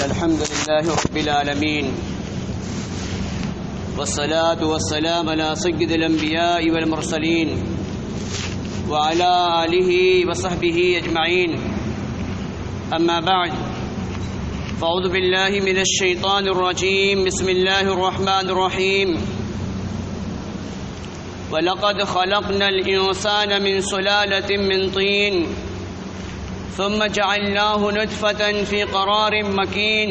الحمد لله رب العالمين والصلاة والسلام على سيد الأنبياء والمرسلين وعلى آله وصحبه أجمعين. أما بعد، فأعوذ بالله من الشيطان الرجيم. بسم الله الرحمن الرحيم. وَلَقَدْ خَلَقْنَا الْإِنسَانَ مِنْ سُلَالَةٍ مِنْ طِينٍ ثُمَّ جَعَلْنَاهُ نُطْفَةً فِي قَرَارٍ مَكِينٍ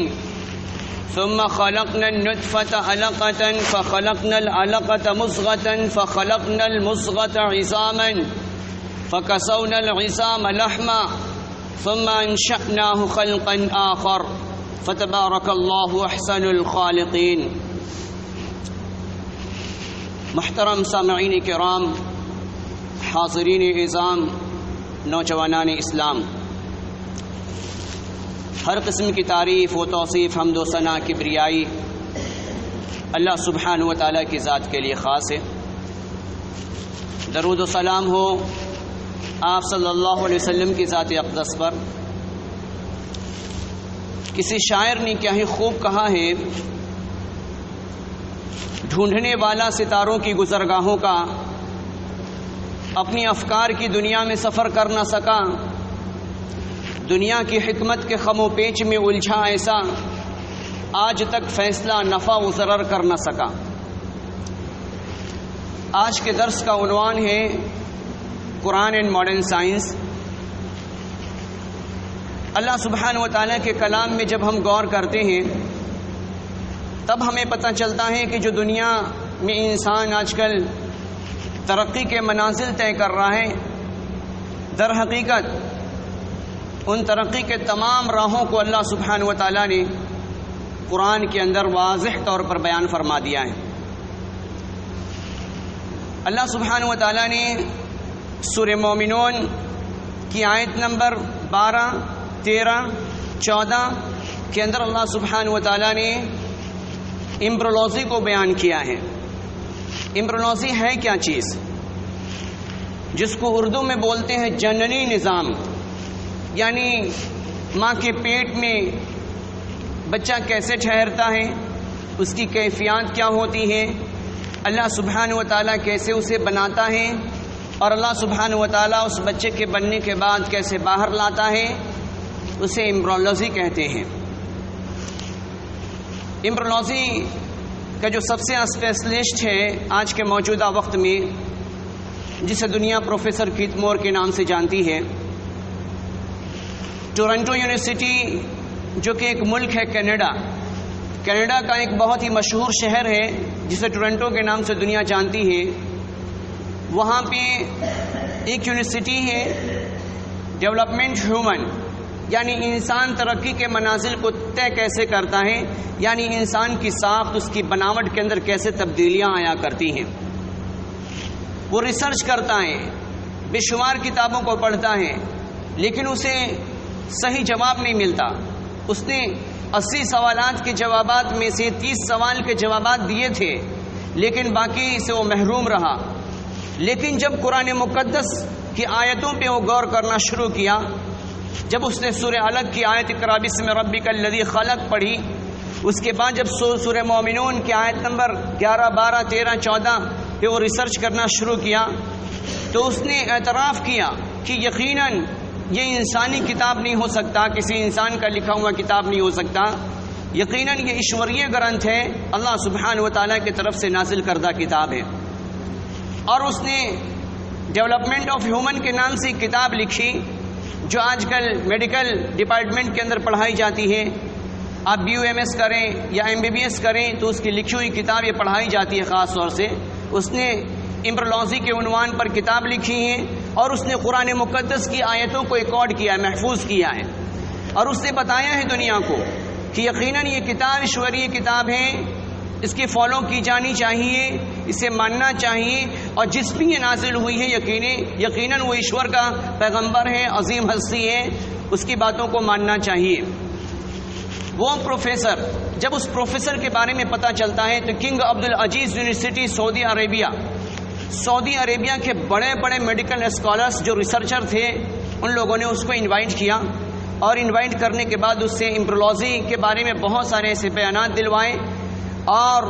ثُمَّ خَلَقْنَا النُّطْفَةَ عَلَقَةً فَخَلَقْنَا الْعَلَقَةَ مُضْغَةً فَخَلَقْنَا الْمُضْغَةَ عِظَامًا فَكَسَوْنَا الْعِظَامَ لَحْمًا ثُمَّ أَنشَأْنَاهُ خَلْقًا آخَرَ فَتَبَارَكَ اللَّهُ أَحْسَنُ الْخَالِقِينَ. محترم سامعین کرام، حاضرین اعظام، نوجوانان اسلام، ہر قسم کی تعریف و توصیف، حمد و ثنا، کبریائی اللہ سبحانہ و تعالیٰ کی ذات کے لیے خاص ہے. درود و سلام ہو آپ صلی اللہ علیہ وسلم کی ذات اقدس پر. کسی شاعر نے کیا ہی خوب کہا ہے، ڈھونڈنے والا ستاروں کی گزرگاہوں کا اپنی افکار کی دنیا میں سفر کر نہ سکا، دنیا کی حکمت کے خم و پیچ میں الجھا ایسا، آج تک فیصلہ نفع و ضرر کر نہ سکا. آج کے درس کا عنوان ہے قرآن اینڈ ماڈرن سائنس. اللہ سبحانہ و تعالیٰ کے کلام میں جب ہم غور کرتے ہیں تب ہمیں پتہ چلتا ہے کہ جو دنیا میں انسان آج کل ترقی کے منازل طے کر رہا ہے، در حقیقت ان ترقی کے تمام راہوں کو اللہ سبحانہ و تعالیٰ نے قرآن کے اندر واضح طور پر بیان فرما دیا ہے. اللہ سبحانہ و تعالیٰ نے سورہ مومنون کی آیت نمبر 12، 13، 14 کے اندر اللہ سبحانہ و تعالیٰ نے ایمبرولوجی کو بیان کیا ہے. ایمبرولوجی ہے کیا چیز؟ جس کو اردو میں بولتے ہیں جننی نظام، یعنی ماں کے پیٹ میں بچہ کیسے ٹھہرتا ہے، اس کی کیفیات کیا ہوتی ہے، اللہ سبحانہ و تعالیٰ کیسے اسے بناتا ہے، اور اللہ سبحانہ و تعالیٰ اس بچے کے بننے کے بعد کیسے باہر لاتا ہے، اسے ایمبرولوجی کہتے ہیں. ایمبرولوجی کا جو سب سے اسپیشلسٹ ہے آج کے موجودہ وقت میں، جسے دنیا پروفیسر کیتھ مور کے نام سے جانتی ہے، ٹورنٹو یونیورسٹی جو کہ ایک ملک ہے کینیڈا کا ایک بہت ہی مشہور شہر ہے جسے ٹورنٹو کے نام سے دنیا جانتی ہے. وہاں پہ ایک یونیورسٹی ہے ڈیولپمنٹ ہیومن، یعنی انسان ترقی کے منازل کو طے کیسے کرتا ہے، یعنی انسان کی ساخت، اس کی بناوٹ کے اندر کیسے تبدیلیاں آیا کرتی ہیں. وہ ریسرچ کرتا ہے، بے شمار کتابوں کو پڑھتا ہے، لیکن اسے صحیح جواب نہیں ملتا. اس نے 80 سوالات کے جوابات میں سے 30 سوال کے جوابات دیے تھے، لیکن باقی سے وہ محروم رہا. لیکن جب قرآن مقدس کی آیتوں پہ وہ غور کرنا شروع کیا، جب اس نے سورہ علق کی آیت اقرأ باسم ربک الذی خلق پڑھی، اس کے بعد جب سورہ مومنون کی آیت نمبر 11، 12، 13، 14 پہ وہ ریسرچ کرنا شروع کیا، تو اس نے اعتراف کیا کہ یقیناً یہ انسانی کتاب نہیں ہو سکتا، کسی انسان کا لکھا ہوا کتاب نہیں ہو سکتا، یقیناً یہ ایشوریہ گرنتھ ہے، اللہ سبحانہ و تعالیٰ کی طرف سے نازل کردہ کتاب ہے. اور اس نے ڈیولپمنٹ آف ہیومن کے نام سے کتاب لکھی جو آج کل میڈیکل ڈپارٹمنٹ کے اندر پڑھائی جاتی ہے. آپ BUMS کریں یا MBBS کریں تو اس کی لکھی ہوئی کتاب یہ پڑھائی جاتی ہے. خاص طور سے اس نے ایمبرولوجی کے عنوان پر کتاب لکھی ہے، اور اس نے قرآن مقدس کی آیتوں کو ریکارڈ کیا ہے، محفوظ کیا ہے، اور اس نے بتایا ہے دنیا کو کہ یقیناً یہ کتاب ایشوریہ کتاب ہے، اس کی فالو کی جانی چاہیے، اسے ماننا چاہیے، اور جس بھی یہ نازل ہوئی ہے یقیناً وہ ایشور کا پیغمبر ہے، عظیم ہستی ہے، اس کی باتوں کو ماننا چاہیے. وہ پروفیسر، جب اس پروفیسر کے بارے میں پتہ چلتا ہے تو کنگ عبدالعزیز یونیورسٹی سعودی عربیہ کے بڑے بڑے میڈیکل اسکالرز جو ریسرچر تھے، ان لوگوں نے اس کو انوائٹ کیا اور انوائٹ کرنے کے بعد اس سے ایمبریولوجی کے بارے میں بہت سارے ایسے بیانات دلوائے اور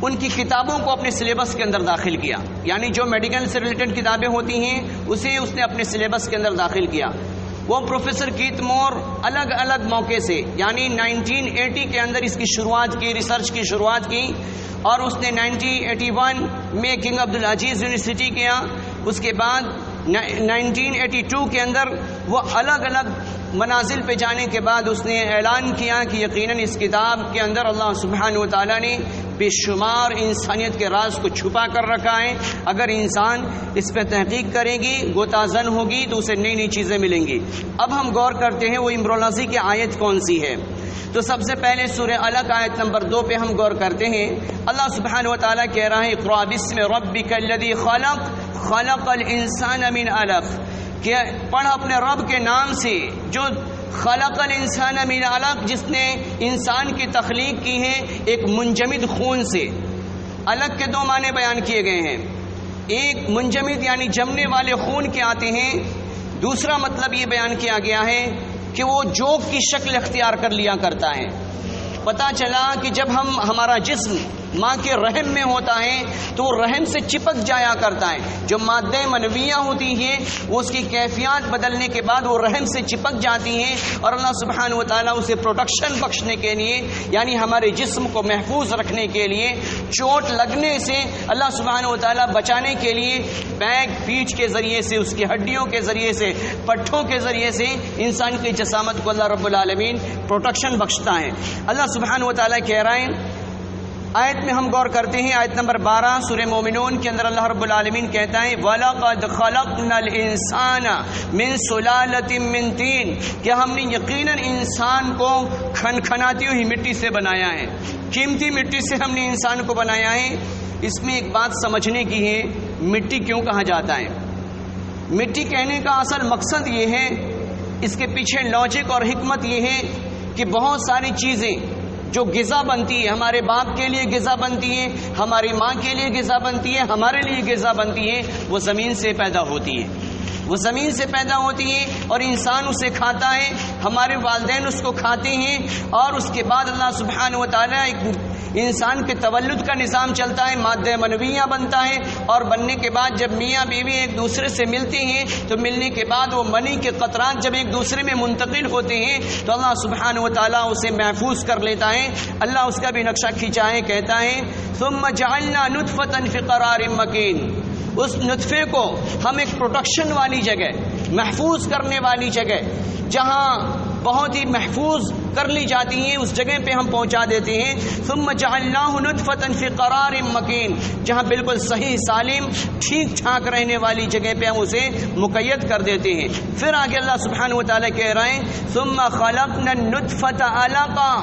ان کی کتابوں کو اپنے سلیبس کے اندر داخل کیا. یعنی جو میڈیکل سے ریلیٹڈ کتابیں ہوتی ہیں اسے اس نے اپنے سلیبس کے اندر داخل کیا. وہ پروفیسر کیت مور الگ الگ موقع سے یعنی 1980 کے اندر اس کی شروعات کی، ریسرچ کی شروعات کی، اور اس نے 1981 میں کنگ عبدالعزیز یونیورسٹی کیا. اس کے بعد 1982 کے اندر وہ الگ الگ منازل پہ جانے کے بعد اس نے اعلان کیا کہ یقیناً اس کتاب کے اندر اللہ سبحانہ و تعالیٰ نے بے شمار انسانیت کے راز کو چھپا کر رکھا ہے. اگر انسان اس پہ تحقیق کرے گی، غوطہ زن ہوگی، تو اسے نئی نئی چیزیں ملیں گی. اب ہم غور کرتے ہیں وہ ایمبریولوجی کی آیت کون سی ہے. تو سب سے پہلے سورہ علق آیت نمبر 2 پہ ہم غور کرتے ہیں. اللہ سبحانہ و تعالیٰ کہہ رہا ہے اقرأ بسم ربک الذی خلق خلق الانسان من علق، کہ پڑھ اپنے رب کے نام سے جو خلق الانسان من علق، جس نے انسان کی تخلیق کی ہے ایک منجمد خون سے. علق کے 2 معنی بیان کیے گئے ہیں. ایک منجمد یعنی جمنے والے خون کے آتے ہیں، دوسرا مطلب یہ بیان کیا گیا ہے کہ وہ جوک کی شکل اختیار کر لیا کرتا ہے. پتہ چلا کہ جب ہمارا جسم ماں کے رحم میں ہوتا ہے تو وہ رحم سے چپک جایا کرتا ہے. جو مادہ منویہ ہوتی ہیں وہ اس کی کیفیات بدلنے کے بعد وہ رحم سے چپک جاتی ہیں، اور اللہ سبحانہ و تعالیٰ اسے پروٹیکشن بخشنے کے لیے یعنی ہمارے جسم کو محفوظ رکھنے کے لیے، چوٹ لگنے سے اللہ سبحانہ و تعالیٰ بچانے کے لیے بیک پیٹھ کے ذریعے سے، اس کی ہڈیوں کے ذریعے سے، پٹھوں کے ذریعے سے انسان کی جسامت کو اللہ رب العالمین پروٹیکشن بخشتا ہے. اللہ سبحانہ و تعالیٰ کہہ رہے ہیں آیت میں ہم غور کرتے ہیں آیت نمبر 12 سورہ مومنون کے اندر اللہ رب العالمین کہتا ہے وَلَقَدْ خَلَقْنَا الْإِنسَانَ مِنْ سُلَالَةٍ مِّن طِينٍ، کہ ہم نے یقیناً انسان کو کھنکھناتی ہوئی مٹی سے بنایا ہے. قیمتی مٹی سے ہم نے انسان کو بنایا ہے. اس میں ایک بات سمجھنے کی ہے، مٹی کیوں کہا جاتا ہے. مٹی کہنے کا اصل مقصد یہ ہے، اس کے پیچھے لاجک اور حکمت یہ ہے کہ بہت ساری چیزیں جو غذا بنتی ہے، ہمارے باپ کے لیے غذا بنتی ہے، ہماری ماں کے لیے غذا بنتی ہے، ہمارے لیے غذا بنتی ہے، وہ زمین سے پیدا ہوتی ہے. وہ زمین سے پیدا ہوتی ہے اور انسان اسے کھاتا ہے، ہمارے والدین اس کو کھاتے ہیں، اور اس کے بعد اللہ سبحانہ و تعالیٰ ایک انسان کے تولد کا نظام چلتا ہے، مادہ منویہ بنتا ہے، اور بننے کے بعد جب میاں بیوی ایک دوسرے سے ملتے ہیں تو ملنے کے بعد وہ منی کے قطرات جب ایک دوسرے میں منتقل ہوتے ہیں تو اللہ سبحانہ و تعالیٰ اسے محفوظ کر لیتا ہے. اللہ اس کا بھی نقشہ کھینچا ہے، کہتا ہے ثم جعلنا نطفة فی قرار مکین، اس نطفے کو ہم ایک پروٹیکشن والی جگہ، محفوظ کرنے والی جگہ، جہاں بہت ہی محفوظ کر لی جاتی ہیں، اس جگہ پہ ہم پہنچا دیتے ہیں. ثم جعلناہ نطفة فی قرار مکین، جہاں بالکل صحیح سالم ٹھیک ٹھاک رہنے والی جگہ پہ ہم اسے مقید کر دیتے ہیں. پھر آگے اللہ سبحانہ و تعالیٰ کہہ رہے ہیں ثم خلقنا النطفة علقا،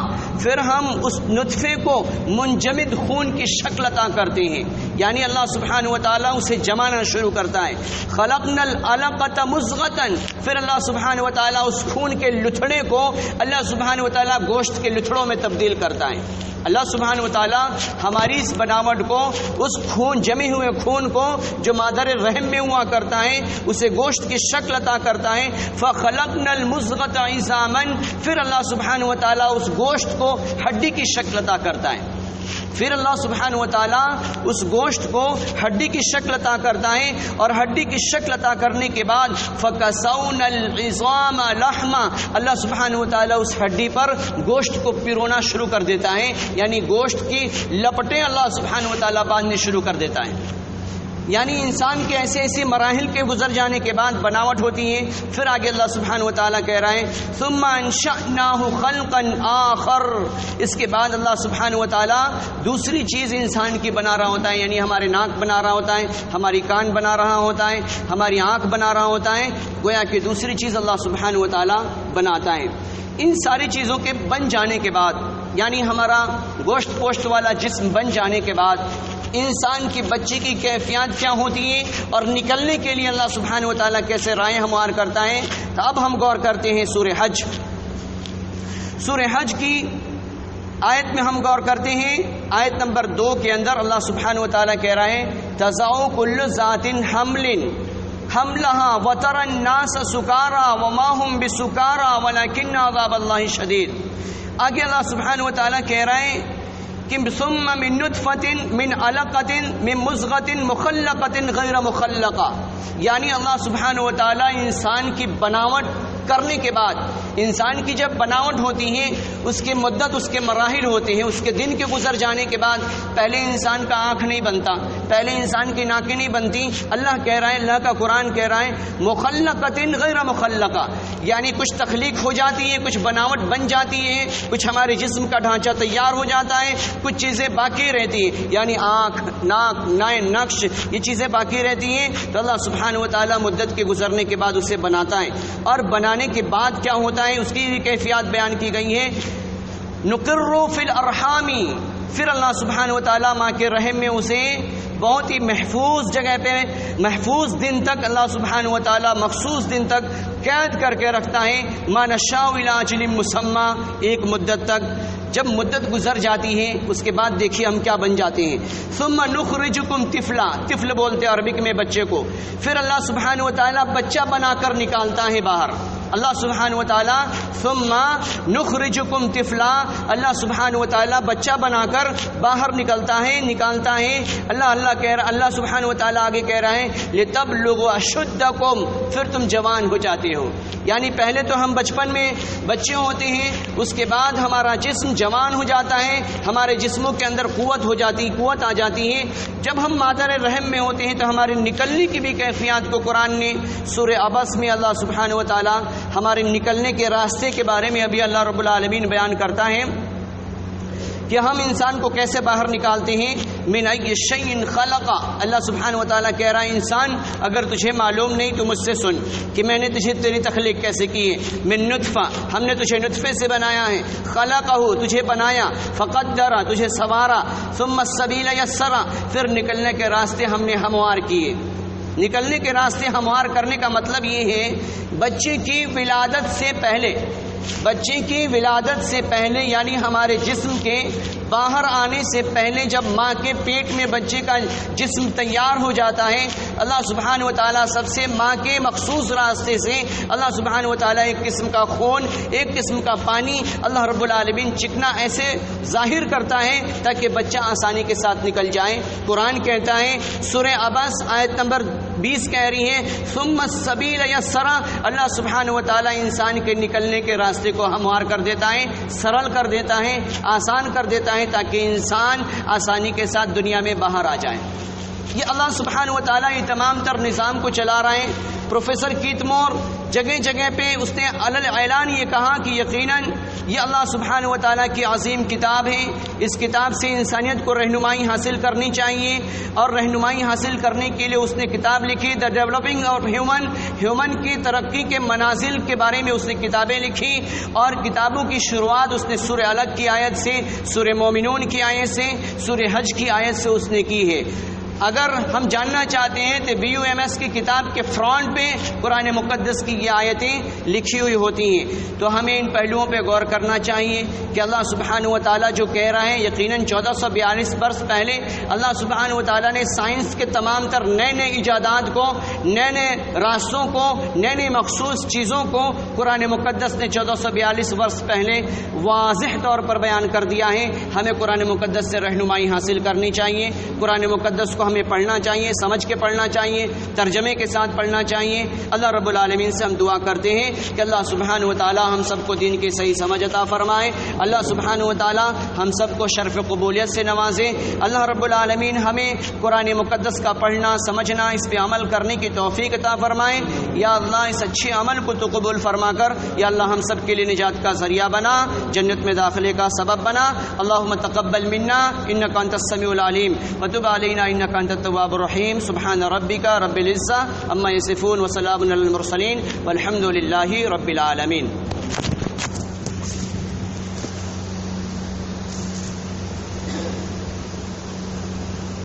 پھر ہم اس نطفے کو منجمد خون کی شکل عطا کرتے ہیں، یعنی اللہ سبحانہ و تعالیٰ اسے جمانا شروع کرتا ہے. خلقنا العلقة مضغة، پھر اللہ سبحانہ و تعالیٰ اس خون کے لتھڑے کو اللہ سبحانہ و تعالیٰ گوشت کے لتھڑوں میں تبدیل کرتا ہے. اللہ سبحانہ و تعالیٰ ہماری اس بناوٹ کو، اس خون جمے ہوئے خون کو جو مادر رحم میں ہوا کرتا ہے اسے گوشت کی شکل عطا کرتا ہے. فخلقنا المضغة عظاما، پھر اللہ سبحانہ و تعالیٰ اس گوشت کو ہڈی کی شکل عطا کرتا ہے. پھر اللہ سبحانہ و تعالیٰ اس گوشت کو ہڈی کی شکل عطا کرتا ہے، اور ہڈی کی شکل عطا کرنے کے بعد فَكَسَوْنَا الْعِظَامَ لَحْمًا، اللہ سبحانہ و تعالیٰ اس ہڈی پر گوشت کو پیرونا شروع کر دیتا ہے، یعنی گوشت کی لپٹیں اللہ سبحانہ و تعالیٰ باندھنے شروع کر دیتا ہے. یعنی انسان کے ایسے ایسے مراحل کے گزر جانے کے بعد بناوٹ ہوتی ہے. پھر آگے اللہ سبحانہ و تعالیٰ کہہ رہا ہے ثم انشأناه خلقا آخر، اس کے بعد اللہ سبحانہ و تعالیٰ دوسری چیز انسان کی بنا رہا ہوتا ہے، یعنی ہمارے ناک بنا رہا ہوتا ہے، ہماری کان بنا رہا ہوتا ہے، ہماری آنکھ بنا رہا ہوتا ہے، گویا کہ دوسری چیز اللہ سبحانہ و تعالیٰ بناتا ہے. ان ساری چیزوں کے بن جانے کے بعد، یعنی ہمارا گوشت پوشت والا جسم بن جانے کے بعد انسان کی بچے کی کیفیات کیا ہوتی ہیں اور نکلنے کے لیے اللہ سبحانہ و تعالیٰ کیسے رائے ہموار کرتا ہے. تو اب ہم غور کرتے ہیں سورہ حج. سورہ حج کی آیت میں ہم غور کرتے ہیں. آیت نمبر 2 کے اندر اللہ سبحانہ و تعالیٰ کہہ رہا ہے تَضَعُ كُلُّ ذَاتٍ حَمْلٍ، حملها وترى الناس سکارا وما هم بسکارا ولكن عذاب اللہ شدید. آگے اللہ سبحانہ و تعالیٰ کہہ رہے ہیں کہ ثم من نطفة من علقة من مضغة مخلقة غیر مخلقہ، یعنی اللہ سبحانہ و تعالیٰ انسان کی بناوٹ کرنے کے بعد، انسان کی جب بناوٹ ہوتی ہے اس کی مدت، اس کے مراحل ہوتے ہیں، اس کے دن کے گزر جانے کے بعد پہلے انسان کا آنکھ نہیں بنتا، پہلے انسان کی ناکیں نہیں بنتی. اللہ کہہ رہا ہے، اللہ کا قرآن کہہ رہا ہے مخلقۃ غیر مخلقہ، یعنی کچھ تخلیق ہو جاتی ہے، کچھ بناوٹ بن جاتی ہے، کچھ ہمارے جسم کا ڈھانچہ تیار ہو جاتا ہے، کچھ چیزیں باقی رہتی ہیں، یعنی آنکھ، ناک، نائن، نقش، یہ چیزیں باقی رہتی ہیں. تو اللہ سبحانہ و تعالیٰ مدت کے گزرنے کے بعد اسے بناتا ہے، اور بنانے کے بعد کیا ہوتا ہے اس کی کیفیات بیان کی گئی ہے. نقر فی الارحام، پھر اللہ سبحانہ و تعالیٰ ماں کے رحم میں اسے بہت ہی محفوظ جگہ پہ، محفوظ دن تک اللہ سبحانہ و تعالیٰ مخصوص دن تک قید کر کے رکھتا ہے. ما نشاء الی اجل مسمى، ایک مدت تک. جب مدت گزر جاتی ہے اس کے بعد دیکھیے ہم کیا بن جاتے ہیں. ثم نخرجکم طفلا، طفل بولتے ہیں عربک میں بچے کو. پھر اللہ سبحانہ و تعالیٰ بچہ بنا کر نکالتا ہے باہر. اللہ سبحانہ و تعالیٰ ثم نخرجکم طفلا، اللہ سبحانہ و تعالیٰ بچہ بنا کر باہر نکالتا ہے. اللہ سبحانہ و تعالیٰ آگے کہہ رہا ہے لتبلغوا اشدکم، پھر تم جوان ہو جاتے ہو. یعنی پہلے تو ہم بچپن میں بچے ہوتے ہیں، اس کے بعد ہمارا جسم جوان ہو جاتا ہے، ہمارے جسموں کے اندر قوت آ جاتی ہے. جب ہم مادر رحم میں ہوتے ہیں تو ہمارے نکلنے کی بھی کیفیات کو قرآن نے سورہ عبس میں اللہ سبحانہ و تعالیٰ ہمارے نکلنے کے راستے کے بارے میں ابھی اللہ رب العالمین بیان کرتا ہے کہ ہم انسان کو کیسے باہر نکالتے ہیں. من ای شیء خلق، اللہ سبحانہ و تعالیٰ کہہ رہا ہے انسان اگر تجھے معلوم نہیں تو مجھ سے سن کہ میں نے تجھے تیری تخلیق کیسے کی ہے. من نطفہ، ہم نے تجھے نطفے سے بنایا ہے. خلقہ، تجھے بنایا. فقدر، تجھے سوارا. ثم السبیل یسرا، پھر نکلنے کے راستے ہم نے ہموار کیے. نکلنے کے راستے ہموار کرنے کا مطلب یہ ہے بچے کی ولادت سے پہلے یعنی ہمارے جسم کے باہر آنے سے پہلے جب ماں کے پیٹ میں بچے کا جسم تیار ہو جاتا ہے، اللہ سبحانہ و تعالیٰ سب سے ماں کے مخصوص راستے سے اللہ سبحانہ و تعالیٰ ایک قسم کا خون، ایک قسم کا پانی اللہ رب العالمین چکنا ایسے ظاہر کرتا ہے تاکہ بچہ آسانی کے ساتھ نکل جائے. قرآن کہتا ہے سورہ عبس آیت نمبر 20 کہہ رہی ہے ثم السبیل یسرا، اللہ سبحانہ و تعالیٰ انسان کے نکلنے کے راستے کو ہموار کر دیتا ہے، سرل کر دیتا ہے، آسان کر دیتا ہے تاکہ انسان آسانی کے ساتھ دنیا میں باہر آ جائے. یہ اللہ سبحانہ و تعالیٰ یہ تمام تر نظام کو چلا رہے ہیں. پروفیسر کیت مور جگہ جگہ پہ اس نے علل اعلان یہ کہا کہ یقیناً یہ اللہ سبحانہ و تعالیٰ کی عظیم کتاب ہے. اس کتاب سے انسانیت کو رہنمائی حاصل کرنی چاہیے، اور رہنمائی حاصل کرنے کے لیے اس نے کتاب لکھی دا ڈیولپنگ آف ہیومن کی ترقی کے منازل کے بارے میں اس نے کتابیں لکھی. اور کتابوں کی شروعات اس نے سورہ علق کی آیت سے، سورہ مومنون کی آیت سے، سورہ حج کی آیت سے اس نے کی ہے. اگر ہم جاننا چاہتے ہیں تو BUMS کی کتاب کے فرنٹ پہ قرآن مقدس کی یہ آیتیں لکھی ہوئی ہوتی ہیں. تو ہمیں ان پہلوؤں پہ غور کرنا چاہیے کہ اللہ سبحانہ و تعالیٰ جو کہہ رہا ہے یقیناً 1442 برس پہلے اللہ سبحانہ و تعالیٰ نے سائنس کے تمام تر نئے ایجادات کو، نئے راستوں کو، نئے مخصوص چیزوں کو قرآن مقدس نے 1442 برس پہلے واضح طور پر بیان کر دیا ہے. ہمیں قرآن مقدس سے رہنمائی حاصل کرنی چاہیے. قرآن مقدس کو ہمیں پڑھنا چاہیے، سمجھ کے پڑھنا چاہیے، ترجمے کے ساتھ پڑھنا چاہیے. اللہ رب العالمین سے ہم دعا کرتے ہیں کہ اللہ سبحانہ و تعالی ہم سب کو دین کی صحیح سمجھ عطا فرمائے. اللہ سبحانہ و تعالی ہم سب کو شرف قبولیت سے نوازے. اللہ رب العالمین ہمیں قرآن مقدس کا پڑھنا، سمجھنا، اس پہ عمل کرنے کی توفیق عطا فرمائے. یا اللہ اس اچھے عمل کو تو قبول فرما کر یا اللہ ہم سب کے لیے نجات کا ذریعہ بنا، جنت میں داخلے کا سبب بنا. اللہم تقبل منا انک انت السمیع العلیم وتب علینا انک انت التواب الرحیم. سبحان ربک رب العزہ عما یصفون وسلام علی المرسلین والحمد للہ رب العالمین.